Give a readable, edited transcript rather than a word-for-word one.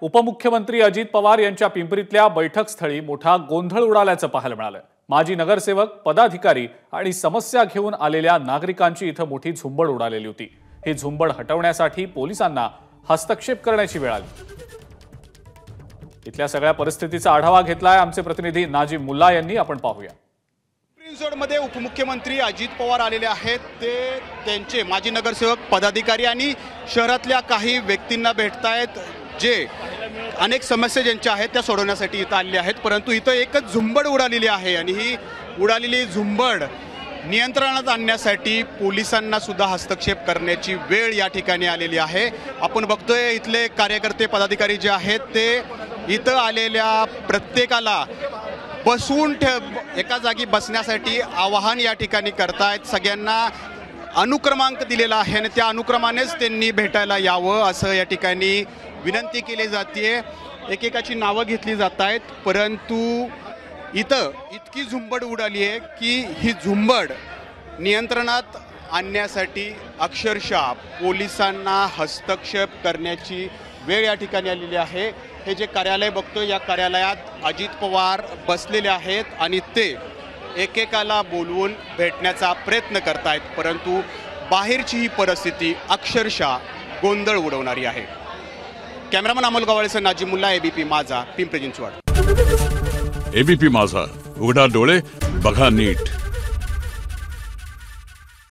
उपमुख्यमंत्री अजित पवार यांच्या पिंपरीतल्या बैठकस्थळी मोठा गोंधळ उडाल्याचं पाहायला मिळालं। माजी नगरसेवक, पदाधिकारी आणि समस्या घेऊन आलेल्या नागरिकांची इथं मोठी झुंबड उडालेली होती। ही झुंबड हटवण्यासाठी पोलिसांना हस्तक्षेप करण्याची वेळ आली। इथल्या सगळ्या परिस्थितीचा आढावा घेतलाय आमचे प्रतिनिधी नाजिम मुल्ला यांनी। आपण पाहूया। मध्ये उपमुख्यमंत्री अजित पवार आलेले आहेत। ते त्यांचे माजी नगरसेवक, पदाधिकारी आणि शहरातल्या काही व्यक्तींना भेटतायत, जे अनेक समस्या ज्यांच्या आहेत त्या सोडवण्यासाठी इथं आलेले आहेत। परंतु इथं एकच झुंबड उडालेली आहे आणि ही उडालेली झुंबड नियंत्रणात आणण्यासाठी पोलिसांना सुद्धा हस्तक्षेप करण्याची वेळ या ठिकाणी आलेली आहे। आपण बघतोय इथले कार्यकर्ते, पदाधिकारी जे आहेत ते इथं आलेल्या प्रत्येकाला बसवून एका जागी बसण्यासाठी आवाहन या ठिकाणी करतायत। सगळ्यांना अनुक्रमांक दिलेला आहे आणि त्या अनुक्रमानेच त्यांनी भेटायला यावं असं या ठिकाणी विनंती केली जाते। एकेकाची नावं घेतली जात आहेत, परंतु इथं इतकी झुंबड उडाली आहे की ही झुंबड नियंत्रणात आणण्यासाठी अक्षरशः पोलिसांना हस्तक्षेप करण्याची वेळ या ठिकाणी आलेली आहे। हे जे कार्यालय बघतो, या कार्यालयात अजित पवार बसलेले आहेत आणि ते एकेकाला बोलवून भेटण्याचा प्रयत्न करतायत, परंतु बाहेरची ही परिस्थिती अक्षरशः गोंधळ उडवणारी आहे। कॅमेरामन अमोल गवाळेसह नाजिम मुल्ला, एबीपी माझा, पिंपरी चिंचवड। एबीपी माझा, उघडा डोळे बघा नीट।